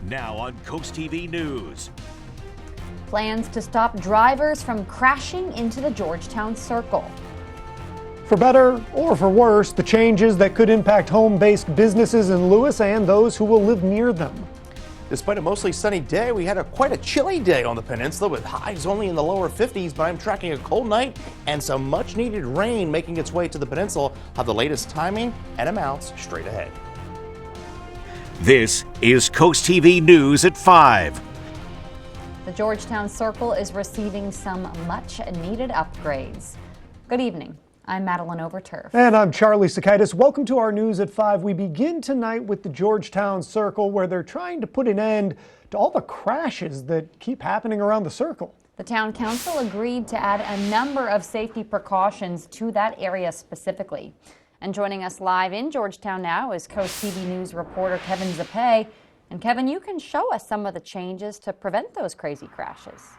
Now on CoastTV News. Plans to stop drivers from crashing into the Georgetown Circle. For better or for worse, the changes that could impact home-based businesses in Lewis and those who will live near them. Despite a mostly sunny day, we had quite a chilly day on the peninsula with highs only in the lower 50s, but I'm tracking a cold night and some much needed rain making its way to the peninsula. I'll have the latest timing and amounts straight ahead. This is CoastTV News at 5. The Georgetown Circle is receiving some much needed upgrades. Good evening. I'm Madeline Overturf. And I'm Charlie Sakaitis. Welcome to our News at 5. We begin tonight with the Georgetown Circle, where they're trying to put an end to all the crashes that keep happening around the circle. The town council agreed to add a number of safety precautions to that area specifically. And joining us live in Georgetown now is CoastTV News reporter Kevin Zappe. And Kevin, you can show us some of the changes to prevent those crazy crashes.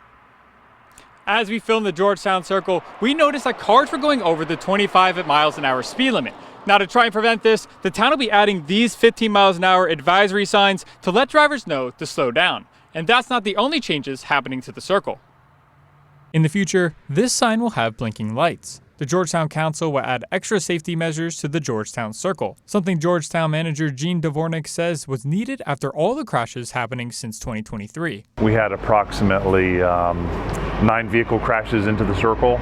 As we filmed the Georgetown Circle, we noticed that cars were going over the 25 miles an hour speed limit. Now, to try and prevent this, the town will be adding these 15 miles an hour advisory signs to let drivers know to slow down. And that's not the only changes happening to the circle. In the future, this sign will have blinking lights. The Georgetown Council will add extra safety measures to the Georgetown Circle, something Georgetown manager Gene Dvornik says was needed after all the crashes happening since 2023. We had approximately 9 vehicle crashes into the circle,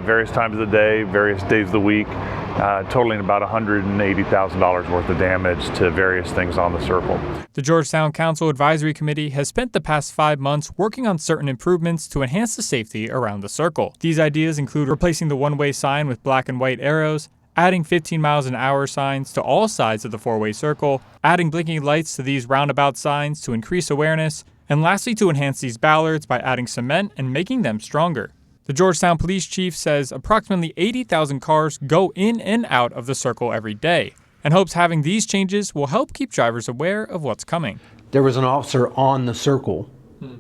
various times of the day, various days of the week, totaling about $180,000 worth of damage to various things on the circle. The Georgetown Council Advisory Committee has spent the past 5 months working on certain improvements to enhance the safety around the circle. These ideas include replacing the one-way sign with black and white arrows, adding 15 miles an hour signs to all sides of the four-way circle, adding blinking lights to these roundabout signs to increase awareness, and lastly to enhance these ballards by adding cement and making them stronger. The Georgetown police chief says approximately 80,000 cars go in and out of the circle every day, and hopes having these changes will help keep drivers aware of what's coming. There was an officer on the circle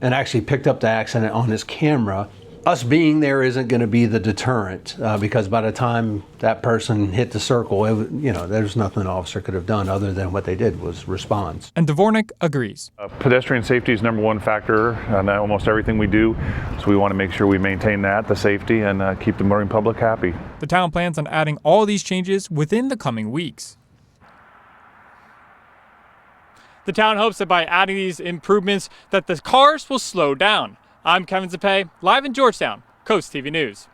and actually picked up the accident on his camera. Us being there isn't going to be the deterrent because by the time that person hit the circle, there's nothing an officer could have done other than what they did was respond. And Dvornik agrees. Pedestrian safety is #1 factor on almost everything we do, so we want to make sure we maintain that, the safety, and keep the motoring public happy. The town plans on adding all these changes within the coming weeks. The town hopes that by adding these improvements that the cars will slow down. I'm Kevin Zappe, live in Georgetown, CoastTV News.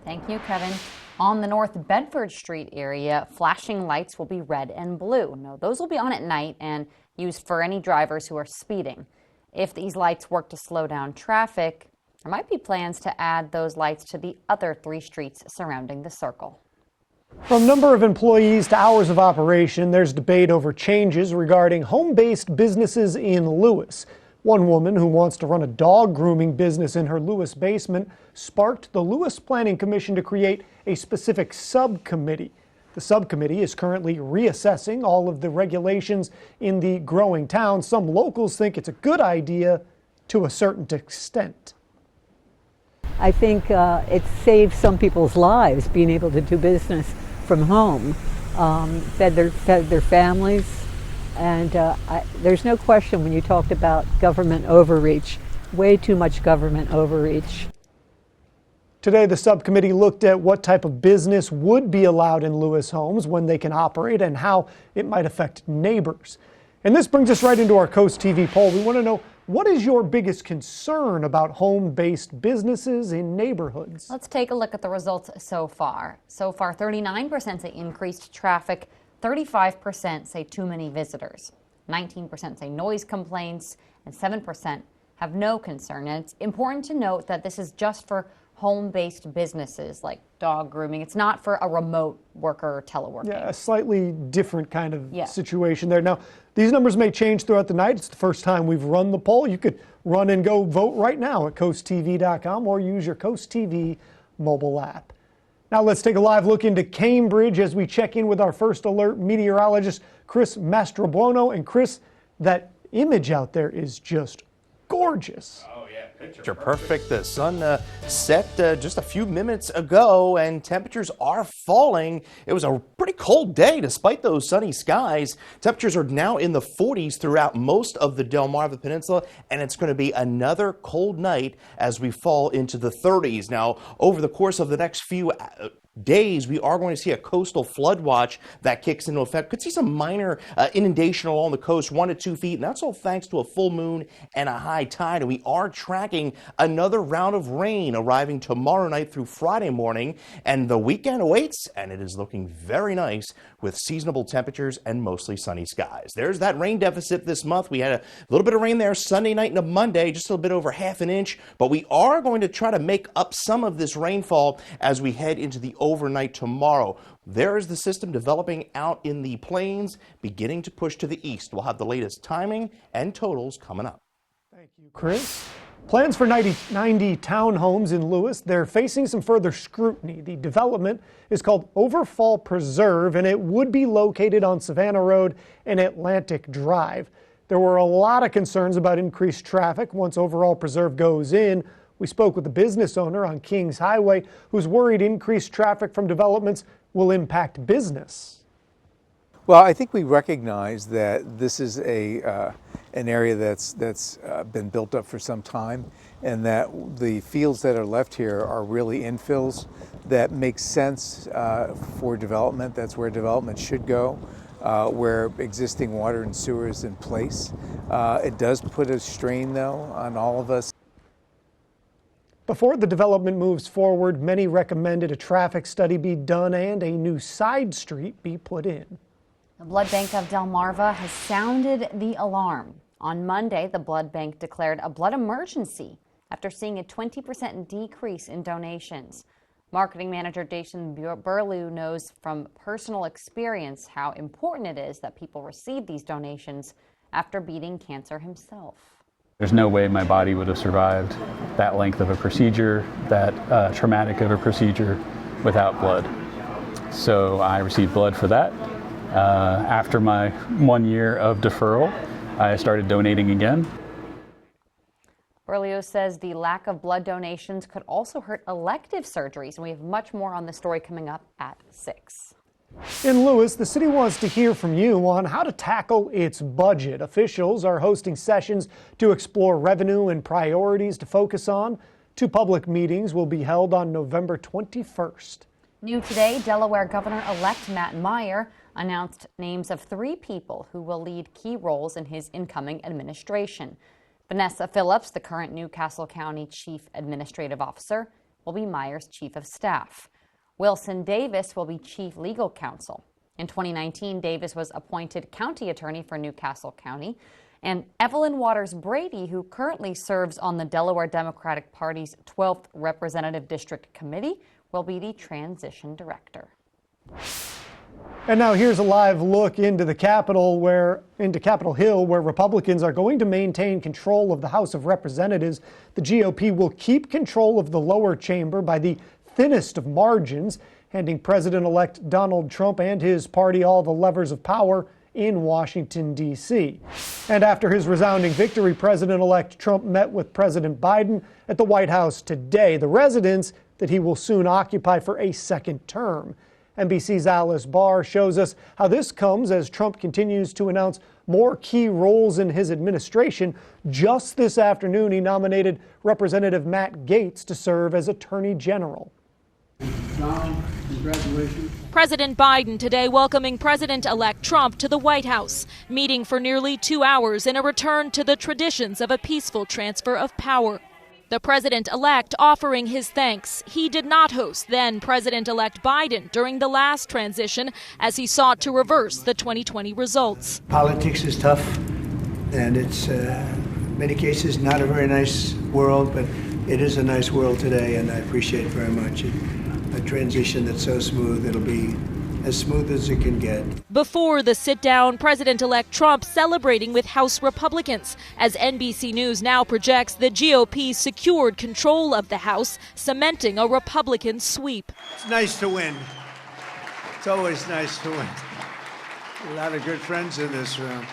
Thank you, Kevin. On the North Bedford Street area, flashing lights will be red and blue. Now, those will be on at night and used for any drivers who are speeding. If these lights work to slow down traffic, there might be plans to add those lights to the other 3 streets surrounding the circle. From number of employees to hours of operation, there's debate over changes regarding home-based businesses in Lewis. One woman who wants to run a dog grooming business in her Lewis basement sparked the Lewis Planning Commission to create a specific subcommittee. The subcommittee is currently reassessing all of the regulations in the growing town. Some locals think it's a good idea to a certain extent. I think it saves some people's lives being able to do business from home, fed their families. And there's no question when you talked about government overreach, way too much government overreach. Today, the subcommittee looked at what type of business would be allowed in Lewis homes, when they can operate, and how it might affect neighbors. And this brings us right into our CoastTV poll. We want to know, what is your biggest concern about home-based businesses in neighborhoods? Let's take a look at the results so far. So far, 39% say increased traffic, 35% say too many visitors, 19% say noise complaints, and 7% have no concern. And it's important to note that this is just for home-based businesses like dog grooming. It's not for a remote worker or teleworking. Yeah, a slightly different kind of situation there. Now, these numbers may change throughout the night. It's the first time we've run the poll. You could run and go vote right now at coasttv.com or use your CoastTV mobile app. Now let's take a live look into Cambridge as we check in with our first alert meteorologist, Chris Mastrobuono. And Chris, that image out there is just gorgeous. Oh yeah, Picture perfect. The sun set just a few minutes ago, and temperatures are falling. It was a pretty cold day despite those sunny skies. Temperatures are now in the 40s throughout most of the Delmarva Peninsula, and it's going to be another cold night as we fall into the 30s. Now, over the course of the next few days, we are going to see a coastal flood watch that kicks into effect. Could see some minor inundation along the coast, 1 to 2 feet, and that's all thanks to a full moon and a high tide. And we are tracking another round of rain arriving tomorrow night through Friday morning, and the weekend awaits, and it is looking very nice with seasonable temperatures and mostly sunny skies. There's that rain deficit this month. We had a little bit of rain there Sunday night into Monday, just a little bit over ½ an inch, but we are going to try to make up some of this rainfall as we head into the overnight tomorrow. There is the system developing out in the plains, beginning to push to the east. We'll have the latest timing and totals coming up. Thank you, Chris. Plans for 90 townhomes in Lewis, they're facing some further scrutiny. The development is called Overfall Preserve, and it would be located on Savannah Road and Atlantic Drive. There were a lot of concerns about increased traffic once Overfall Preserve goes in. We spoke with the business owner on Kings Highway who's worried increased traffic from developments will impact business. Well, I think we recognize that this is an area that's been built up for some time, and that the fields that are left here are really infills that make sense for development. That's where development should go, where existing water and sewer is in place. It does put a strain, though, on all of us. Before the development moves forward, many recommended a traffic study be done and a new side street be put in. The blood bank of Delmarva has sounded the alarm. On Monday, the blood bank declared a blood emergency after seeing a 20% decrease in donations. Marketing manager Jason Burlew knows from personal experience how important it is that people receive these donations after beating cancer himself. There's no way my body would have survived that length of a procedure, that traumatic of a procedure, without blood. So I received blood for that. After my 1 year of deferral, I started donating again. Burlew says the lack of blood donations could also hurt elective surgeries, and we have much more on the story coming up at 6. In Lewis, the city wants to hear from you on how to tackle its budget. Officials are hosting sessions to explore revenue and priorities to focus on. 2 public meetings will be held on November 21st. New today, Delaware Governor-elect Matt Meyer announced names of 3 people who will lead key roles in his incoming administration. Vanessa Phillips, the current Newcastle County Chief Administrative Officer, will be Meyer's Chief of Staff. Wilson Davis will be Chief Legal Counsel. In 2019, Davis was appointed County Attorney for Newcastle County. And Evelyn Waters Brady, who currently serves on the Delaware Democratic Party's 12th Representative District Committee, will be the Transition Director. And now here's a live look into Capitol Hill, where Republicans are going to maintain control of the House of Representatives. The GOP will keep control of the lower chamber by the thinnest of margins, handing President-elect Donald Trump and his party all the levers of power in Washington, D.C. And after his resounding victory, President-elect Trump met with President Biden at the White House today, the residence that he will soon occupy for a second term. NBC's Alice Barr shows us how this comes as Trump continues to announce more key roles in his administration. Just this afternoon, he nominated Representative Matt Gaetz to serve as Attorney General. John, congratulations. President Biden today welcoming President-elect Trump to the White House, meeting for nearly 2 hours in a return to the traditions of a peaceful transfer of power. The president-elect offering his thanks. He did not host then President-elect Biden during the last transition as he sought to reverse the 2020 results. Politics is tough, and it's in many cases not a very nice world, but it is a nice world today, and I appreciate very much a transition that's so smooth. It'll be as smooth as it can get. Before the sit-down, President-elect Trump celebrating with House Republicans as NBC News now projects the GOP secured control of the House, cementing a Republican sweep. It's nice to win. It's always nice to win. A lot of good friends in this room.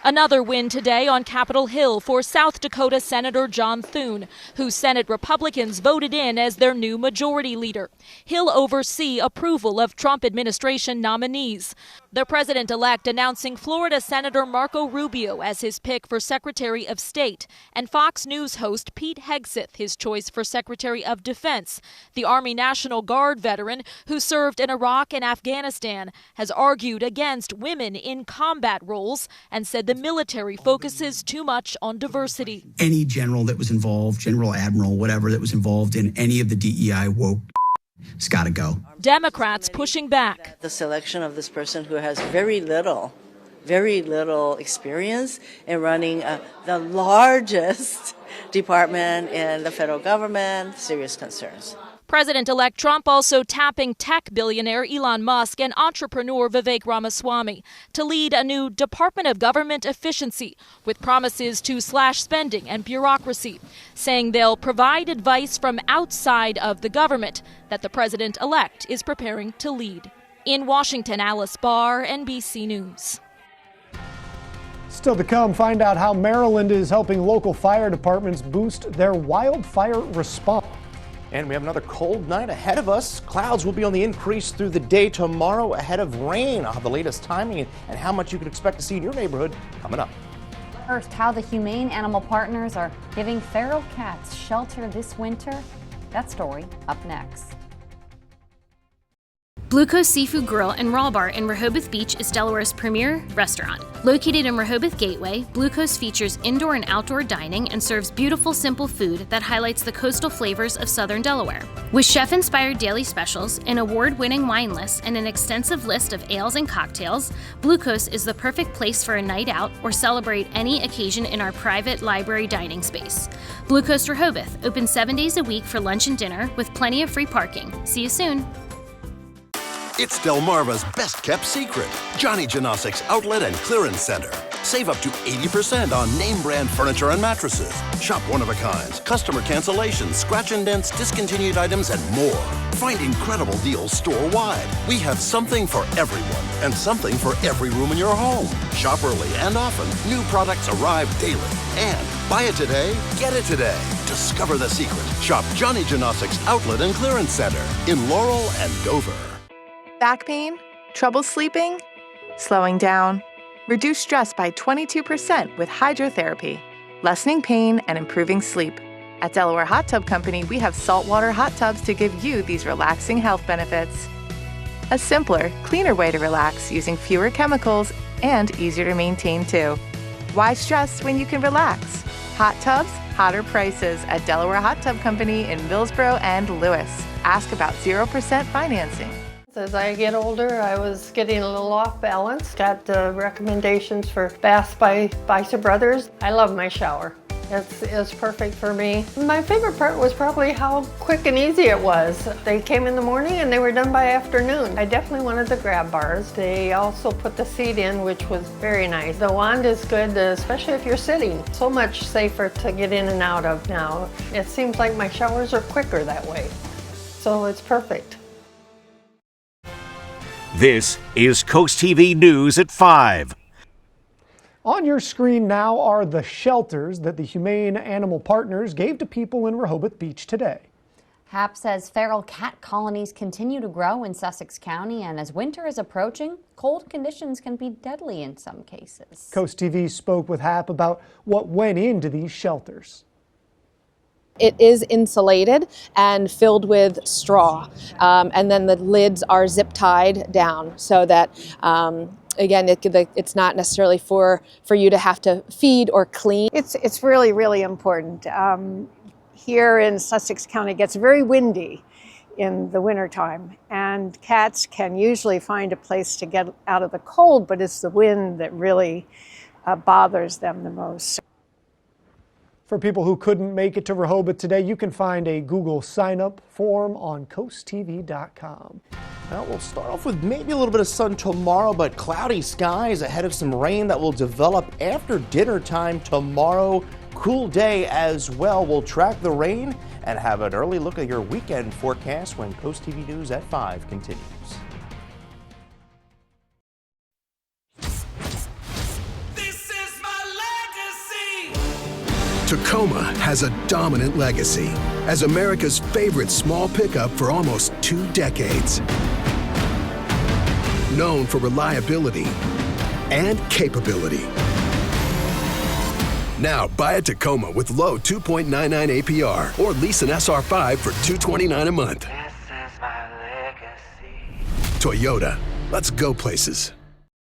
Another win today on Capitol Hill for South Dakota Senator John Thune, who Senate Republicans voted in as their new majority leader. He'll oversee approval of Trump administration nominees. The president-elect announcing Florida Senator Marco Rubio as his pick for Secretary of State, and Fox News host Pete Hegseth his choice for Secretary of Defense. The Army National Guard veteran who served in Iraq and Afghanistan has argued against women in combat roles and said the military focuses too much on diversity. Any general that was involved, general, admiral, whatever, that was involved in any of the DEI woke, it's got to go. Democrats pushing back. The selection of this person who has very little experience in running the largest department in the federal government, serious concerns. President-elect Trump also tapping tech billionaire Elon Musk and entrepreneur Vivek Ramaswamy to lead a new Department of Government Efficiency with promises to slash spending and bureaucracy, saying they'll provide advice from outside of the government that the president-elect is preparing to lead. In Washington, Alice Barr, NBC News. Still to come, find out how Maryland is helping local fire departments boost their wildfire response. And we have another cold night ahead of us. Clouds will be on the increase through the day tomorrow ahead of rain. I'll have the latest timing and how much you can expect to see in your neighborhood coming up. First, how the Humane animal partners are giving feral cats shelter this winter. That story up next. Blue Coast Seafood Grill and Raw Bar in Rehoboth Beach is Delaware's premier restaurant. Located in Rehoboth Gateway, Blue Coast features indoor and outdoor dining and serves beautiful, simple food that highlights the coastal flavors of southern Delaware. With chef-inspired daily specials, an award-winning wine list, and an extensive list of ales and cocktails, Blue Coast is the perfect place for a night out or celebrate any occasion in our private library dining space. Blue Coast Rehoboth, open 7 days a week for lunch and dinner with plenty of free parking. See you soon. It's Delmarva's best-kept secret, Johnny Janosik's Outlet and Clearance Center. Save up to 80% on name-brand furniture and mattresses. Shop one-of-a-kinds, customer cancellations, scratch and dents, discontinued items, and more. Find incredible deals store-wide. We have something for everyone and something for every room in your home. Shop early and often. New products arrive daily. And buy it today, get it today. Discover the secret. Shop Johnny Janosik's Outlet and Clearance Center in Laurel and Dover. Back pain? Trouble sleeping? Slowing down? Reduce stress by 22% with hydrotherapy, lessening pain and improving sleep. At Delaware Hot Tub Company, we have saltwater hot tubs to give you these relaxing health benefits. A simpler, cleaner way to relax using fewer chemicals and easier to maintain too. Why stress when you can relax? Hot tubs, hotter prices at Delaware Hot Tub Company in Millsboro and Lewis. Ask about 0% financing. As I get older, I was getting a little off balance. Got recommendations for baths by Bicep Brothers. I love my shower. It's perfect for me. My favorite part was probably how quick and easy it was. They came in the morning and they were done by afternoon. I definitely wanted the grab bars. They also put the seat in, which was very nice. The wand is good, especially if you're sitting. So much safer to get in and out of now. It seems like my showers are quicker that way. So it's perfect. This is Coast TV News at 5. On your screen now are the shelters that the Humane Animal Partners gave to people in Rehoboth Beach today. HAP says feral cat colonies continue to grow in Sussex County, and as winter is approaching, cold conditions can be deadly in some cases. Coast TV spoke with HAP about what went into these shelters. It is insulated and filled with straw, and then the lids are zip tied down so that, again, it's not necessarily for you to have to feed or clean. It's really, really important. Here in Sussex County, it gets very windy in the wintertime, and cats can usually find a place to get out of the cold, but it's the wind that really bothers them the most. For people who couldn't make it to Rehoboth today, you can find a Google sign-up form on CoastTV.com. Well, we'll start off with maybe a little bit of sun tomorrow, but cloudy skies ahead of some rain that will develop after dinner time tomorrow. Cool day as well. We'll track the rain and have an early look at your weekend forecast when Coast TV News at 5 continues. This is my Tacoma has a dominant legacy as America's favorite small pickup for almost 2 decades. Known for reliability and capability. Now, buy a Tacoma with low 2.99 APR or lease an SR5 for $229 a month. Toyota, let's go places.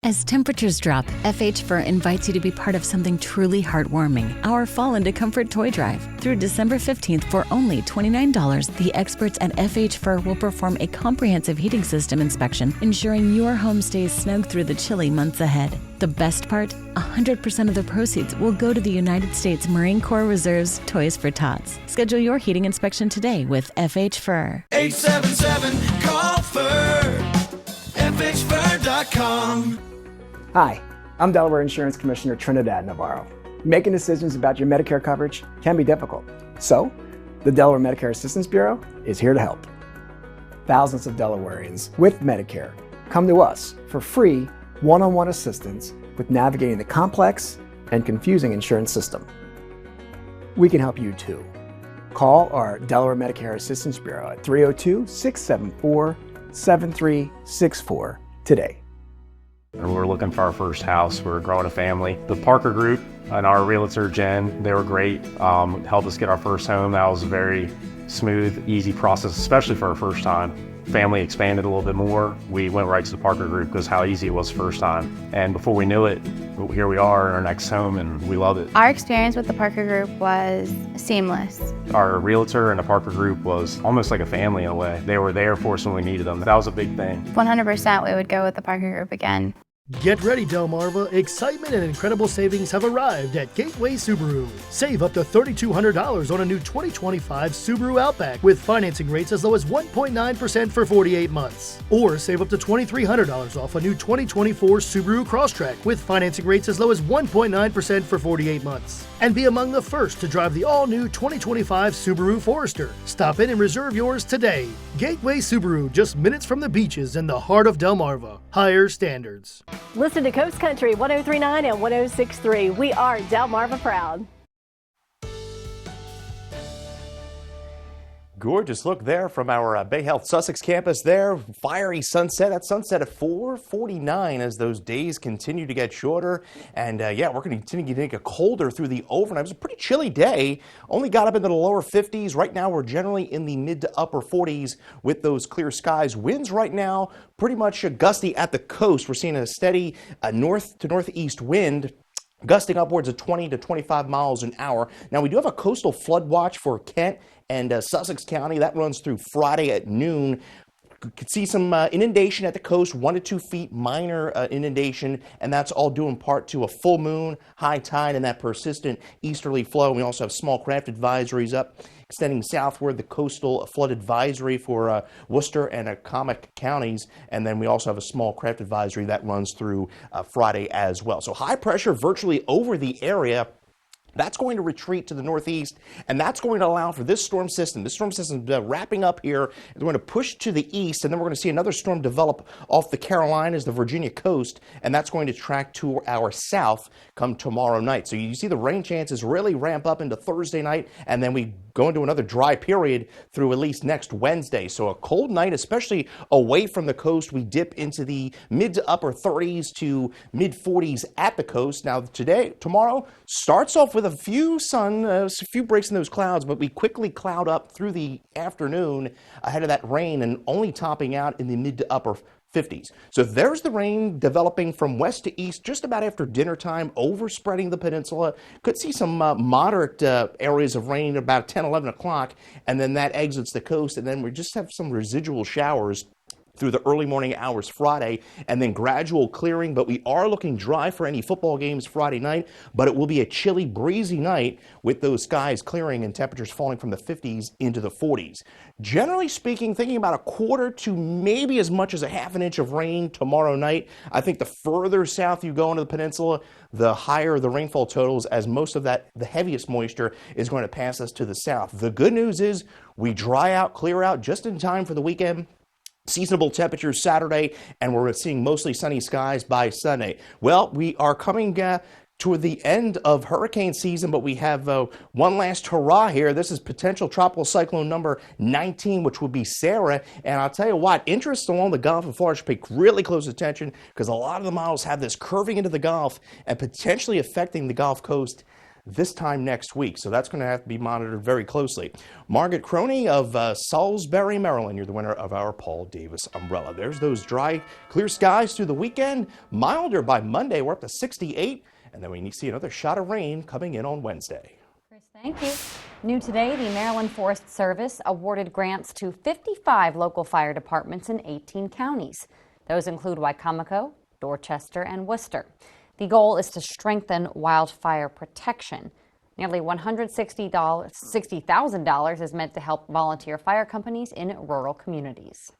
As temperatures drop, FH Fur invites you to be part of something truly heartwarming, our Fall into Comfort Toy Drive. Through December 15th, for only $29, the experts at FH Fur will perform a comprehensive heating system inspection, ensuring your home stays snug through the chilly months ahead. The best part? 100% of the proceeds will go to the United States Marine Corps Reserve's Toys for Tots. Schedule your heating inspection today with FH Fur. 877-CALL-FUR. FHFur.com. Hi, I'm Delaware Insurance Commissioner Trinidad Navarro. Making decisions about your Medicare coverage can be difficult. So, the Delaware Medicare Assistance Bureau is here to help. Thousands of Delawareans with Medicare come to us for free one-on-one assistance with navigating the complex and confusing insurance system. We can help you too. Call our Delaware Medicare Assistance Bureau at 302-674-7364 today. We're looking for our first house. We're growing a family. The Parker Group and our realtor, Jen, they were great. Helped us get our first home. That was a very smooth, easy process, especially for our first time. Family expanded a little bit more. We went right to the Parker Group because how easy it was the first time. And before we knew it, here we are in our next home and we love it. Our experience with the Parker Group was seamless. Our realtor and the Parker Group was almost like a family in a way. They were there for us when we needed them. That was a big thing. 100% we would go with the Parker Group again. Get ready, Delmarva. Excitement and incredible savings have arrived at Gateway Subaru. Save up to $3,200 on a new 2025 Subaru Outback with financing rates as low as 1.9% for 48 months. Or save up to $2,300 off a new 2024 Subaru Crosstrek with financing rates as low as 1.9% for 48 months. And be among the first to drive the all-new 2025 Subaru Forester. Stop in and reserve yours today. Gateway Subaru, just minutes from the beaches in the heart of Delmarva. Higher standards. Listen to Coast Country 103.9 and 106.3. We are Delmarva proud. Gorgeous look there from our Bay Health Sussex campus there. Fiery sunset. That sunset at 4:49 as those days continue to get shorter. And yeah, we're going to continue to get colder through the overnight. It was a pretty chilly day. Only got up into the lower 50s. Right now, we're generally in the mid to upper 40s with those clear skies. Winds right now pretty much gusty at the coast. We're seeing a steady north to northeast wind, gusting upwards of 20 to 25 miles an hour. Now, we do have a coastal flood watch for Kent and Sussex County. That runs through Friday at noon. Could see some inundation at the coast, 1 to 2 feet, minor inundation, and that's all due in part to a full moon, high tide, and that persistent easterly flow. We also have small craft advisories up, extending southward, the coastal flood advisory for Worcester and Accomack counties, and then we also have a small craft advisory that runs through Friday as well. So high pressure virtually over the area. That's going to retreat to the northeast, and that's going to allow for this storm system. This storm system is wrapping up here. They're going to push to the east, and then we're going to see another storm develop off the Carolinas, the Virginia coast, and that's going to track to our south come tomorrow night. So you see the rain chances really ramp up into Thursday night, and then we go into another dry period through at least next Wednesday. So a cold night, especially away from the coast. We dip into the mid to upper 30s to mid 40s at the coast. Now tomorrow starts off with a few breaks in those clouds, but we quickly cloud up through the afternoon ahead of that rain and only topping out in the mid to upper 50s. So there's the rain developing from west to east just about after dinner time, overspreading the peninsula. Could see some moderate areas of rain about 10, 11 o'clock, and then that exits the coast, and then we just have some residual showers through the early morning hours Friday, and then gradual clearing, but we are looking dry for any football games Friday night, but it will be a chilly, breezy night with those skies clearing and temperatures falling from the 50s into the 40s. Generally speaking, thinking about a quarter to maybe as much as a half an inch of rain tomorrow night. I think the further south you go into the peninsula, the higher the rainfall totals, as most of that, the heaviest moisture, is going to pass us to the south. The good news is we dry out, clear out just in time for the weekend. Seasonable temperatures Saturday, and we're seeing mostly sunny skies by Sunday. Well, we are coming toward the end of hurricane season, but we have one last hurrah here. This is potential tropical cyclone number 19, which would be Sarah. And I'll tell you what, interest along the Gulf of Florida should pay really close attention because a lot of the models have this curving into the Gulf and potentially affecting the Gulf Coast this time next week. So that's going to have to be monitored very closely. Margaret Croney of Salisbury, Maryland, you're the winner of our Paul Davis umbrella. There's those dry, clear skies through the weekend. Milder by Monday. We're up to 68. And then we see another shot of rain coming in on Wednesday. Chris, thank you. New today, the Maryland Forest Service awarded grants to 55 local fire departments in 18 counties. Those include Wicomico, Dorchester, and Worcester. The goal is to strengthen wildfire protection. Nearly $160,000 is meant to help volunteer fire companies in rural communities.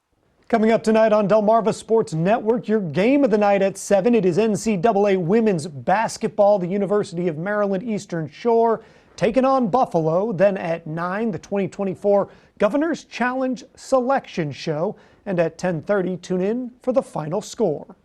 Coming up tonight on Delmarva Sports Network, your game of the night at 7. It is NCAA women's basketball. The University of Maryland Eastern Shore taking on Buffalo. Then at 9, the 2024 Governor's Challenge Selection Show. And at 10:30, tune in for the final score.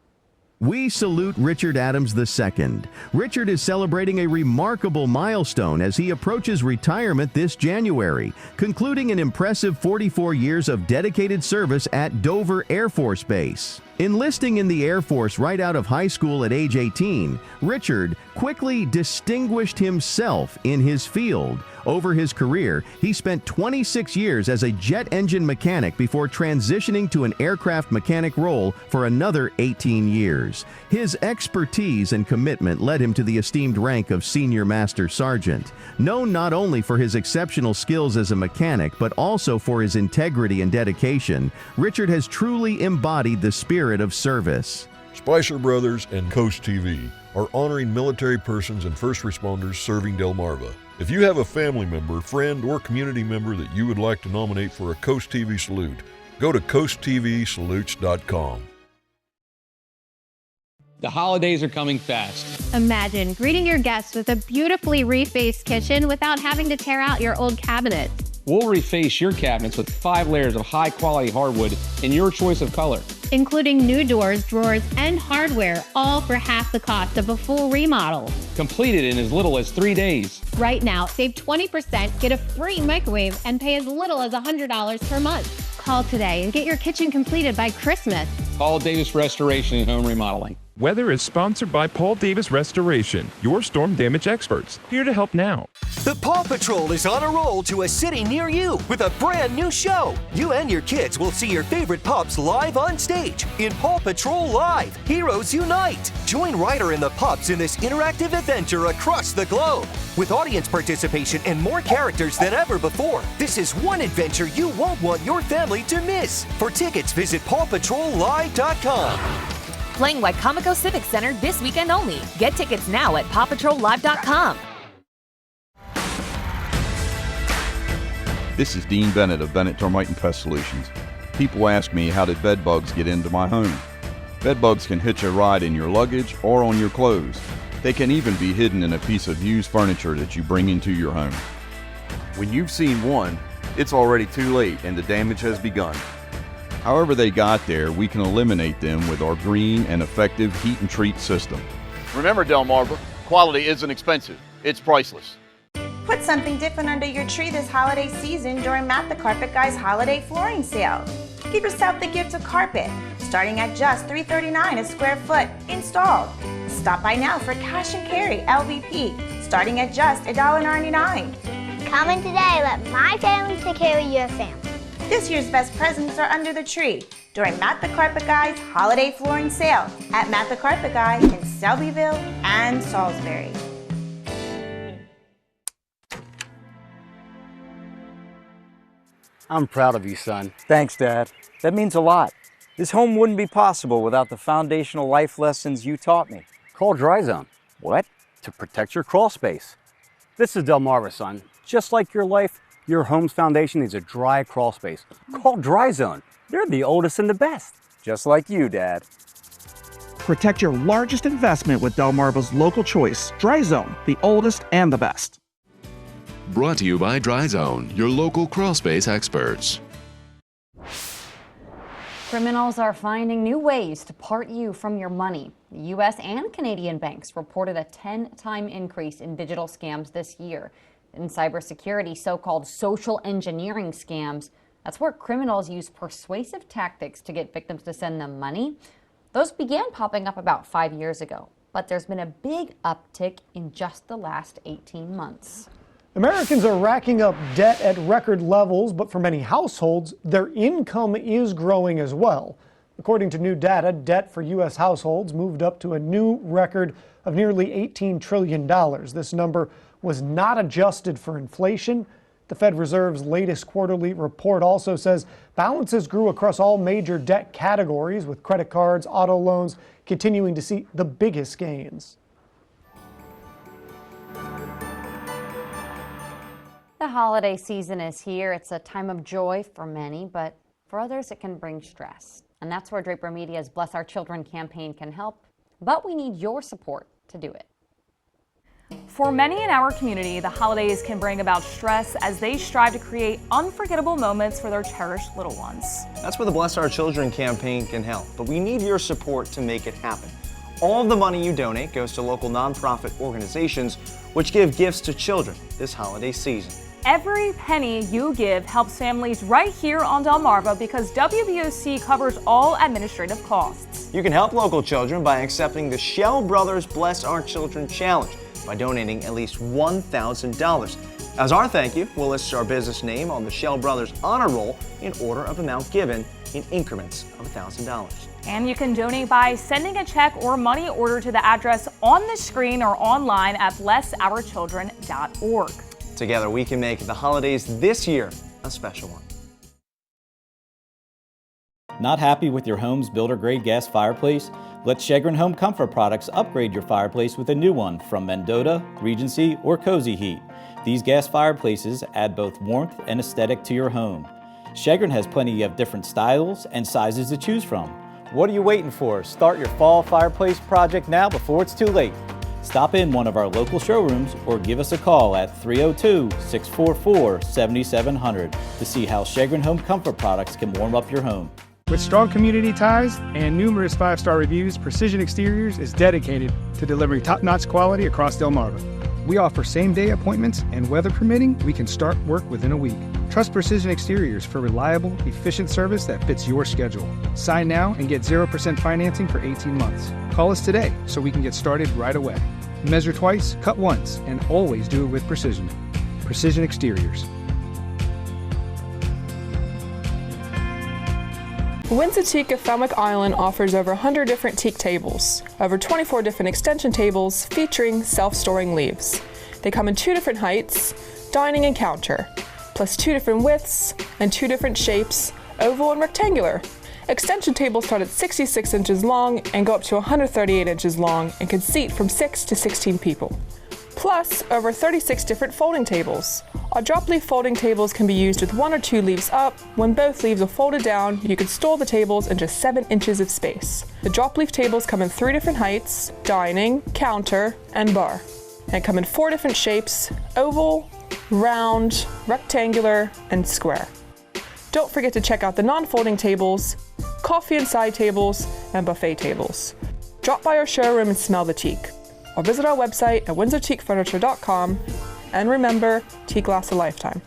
We salute Richard Adams II. Richard is celebrating a remarkable milestone as he approaches retirement this January, concluding an impressive 44 years of dedicated service at Dover Air Force Base. Enlisting in the Air Force right out of high school at age 18, Richard quickly distinguished himself in his field. Over his career, he spent 26 years as a jet engine mechanic before transitioning to an aircraft mechanic role for another 18 years. His expertise and commitment led him to the esteemed rank of Senior Master Sergeant. Known not only for his exceptional skills as a mechanic, but also for his integrity and dedication, Richard has truly embodied the spirit of service. Spicer Brothers and CoastTV are honoring military persons and first responders serving Delmarva. If you have a family member, friend, or community member that you would like to nominate for a CoastTV salute, go to coasttvsalutes.com. The holidays are coming fast. Imagine greeting your guests with a beautifully refaced kitchen without having to tear out your old cabinets. We'll reface your cabinets with 5 layers of high-quality hardwood in your choice of color, including new doors, drawers, and hardware, all for half the cost of a full remodel. completed in as little as 3 days. Right now, save 20%, get a free microwave, and pay as little as $100 per month. Call today and get your kitchen completed by Christmas. Paul Davis Restoration and Home Remodeling. Weather is sponsored by Paul Davis Restoration, your storm damage experts, here to help now. The Paw Patrol is on a roll to a city near you with a brand new show. You and your kids will see your favorite pups live on stage in Paw Patrol Live, Heroes Unite. Join Ryder and the pups in this interactive adventure across the globe. With audience participation and more characters than ever before, this is one adventure you won't want your family to miss. For tickets, visit PawPatrolLive.com. Playing Wicomico Civic Center this weekend only. Get tickets now at PawPatrolLive.com. This is Dean Bennett of Bennett Termite and Pest Solutions. People ask me, how did bed bugs get into my home? Bed bugs can hitch a ride in your luggage or on your clothes. They can even be hidden in a piece of used furniture that you bring into your home. When you've seen one, it's already too late and the damage has begun. However they got there, we can eliminate them with our green and effective heat and treat system. Remember, Delmarva, quality isn't expensive, it's priceless. Put something different under your tree this holiday season during Matt the Carpet Guy's holiday flooring sale. Give yourself the gift of carpet, starting at just $3.39 a square foot installed. Stop by now for cash and carry LVP, starting at just $1.99. Come in today, let my family take care of your family. This year's best presents are under the tree during Matt the Carpet Guy's holiday flooring sale at Matt the Carpet Guy in Selbyville and Salisbury. I'm proud of you, son. Thanks, Dad. That means a lot. This home wouldn't be possible without the foundational life lessons you taught me. Call Dry Zone. What? To protect your crawl space. This is Delmarva, son. Just like your life, your home's foundation needs a dry crawl space. Call Dry Zone. They're the oldest and the best. Just like you, Dad. Protect your largest investment with Delmarva's local choice, Dry Zone, the oldest and the best. Brought to you by Dry Zone, your local crawl space experts. Criminals are finding new ways to part you from your money. The U.S. and Canadian banks reported a 10-time increase in digital scams this year. In cybersecurity, so-called social engineering scams, that's where criminals use persuasive tactics to get victims to send them money. Those began popping up about 5 years ago, but there's been a big uptick in just the last 18 months. Americans are racking up debt at record levels, but for many households, their income is growing as well. According to new data, debt for U.S. households moved up to a new record of nearly $18 trillion. This number was not adjusted for inflation. The Fed Reserve's latest quarterly report also says balances grew across all major debt categories, with credit cards, auto loans continuing to see the biggest gains. The holiday season is here. It's a time of joy for many, but for others it can bring stress. And that's where Draper Media's Bless Our Children campaign can help, but we need your support to do it. For many in our community, the holidays can bring about stress as they strive to create unforgettable moments for their cherished little ones. That's where the Bless Our Children campaign can help, but we need your support to make it happen. All of the money you donate goes to local nonprofit organizations which give gifts to children this holiday season. Every penny you give helps families right here on Delmarva because WBOC covers all administrative costs. You can help local children by accepting the Shell Brothers Bless Our Children Challenge by donating at least $1,000. As our thank you, we'll list our business name on the Shell Brothers Honor Roll in order of amount given in increments of $1,000. And you can donate by sending a check or money order to the address on the screen or online at blessourchildren.org. Together we can make the holidays this year a special one. Not happy with your home's builder-grade gas fireplace? Let Shegrin Home Comfort Products upgrade your fireplace with a new one from Mendota, Regency, or Cozy Heat. These gas fireplaces add both warmth and aesthetic to your home. Shegrin has plenty of different styles and sizes to choose from. What are you waiting for? Start your fall fireplace project now before it's too late. Stop in one of our local showrooms or give us a call at 302-644-7700 to see how Shegrin Home Comfort Products can warm up your home. With strong community ties and numerous 5-star reviews, Precision Exteriors is dedicated to delivering top-notch quality across Delmarva. We offer same-day appointments, and weather permitting, we can start work within a week. Trust Precision Exteriors for reliable, efficient service that fits your schedule. Sign now and get 0% financing for 18 months. Call us today so we can get started right away. Measure twice, cut once, and always do it with precision. Precision Exteriors. Windsor Teak of Falmouth Island offers over 100 different teak tables, over 24 different extension tables featuring self-storing leaves. They come in 2 different heights, dining and counter, plus 2 different widths and 2 different shapes, oval and rectangular. Extension tables start at 66 inches long and go up to 138 inches long and can seat from 6 to 16 people. Plus, over 36 different folding tables. Our drop leaf folding tables can be used with 1 or 2 leaves up. When both leaves are folded down, you can store the tables in just 7 inches of space. The drop leaf tables come in 3 different heights, dining, counter, and bar, and come in 4 different shapes, oval, round, rectangular, and square. Don't forget to check out the non-folding tables, coffee and side tables, and buffet tables. Drop by our showroom and smell the teak, or visit our website at windsorteakfurniture.com, and remember, teak lasts a lifetime.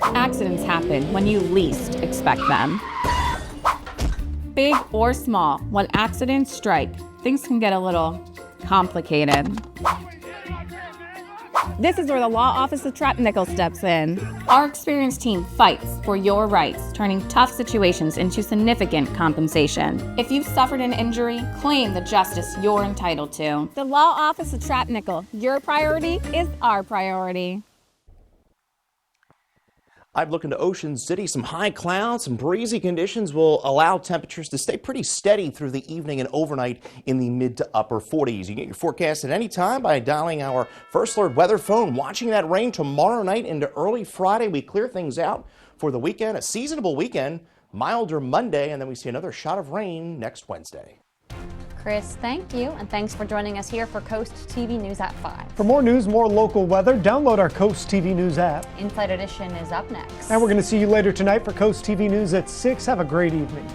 Accidents happen when you least expect them. Big or small, when accidents strike, things can get a little complicated. This is where the Law Office of Trapp Nickel steps in. Our experienced team fights for your rights, turning tough situations into significant compensation. If you've suffered an injury, claim the justice you're entitled to. The Law Office of Trapp Nickel. Your priority is our priority. I've looked into Ocean City. Some high clouds, some breezy conditions will allow temperatures to stay pretty steady through the evening and overnight in the mid to upper 40s. You can get your forecast at any time by dialing our First Alert weather phone. Watching that rain tomorrow night into early Friday. We clear things out for the weekend, a seasonable weekend, milder Monday, and then we see another shot of rain next Wednesday. Chris, thank you, and thanks for joining us here for Coast TV News at 5. For more news, more local weather, download our Coast TV News app. Inside Edition is up next. And we're going to see you later tonight for Coast TV News at 6. Have a great evening.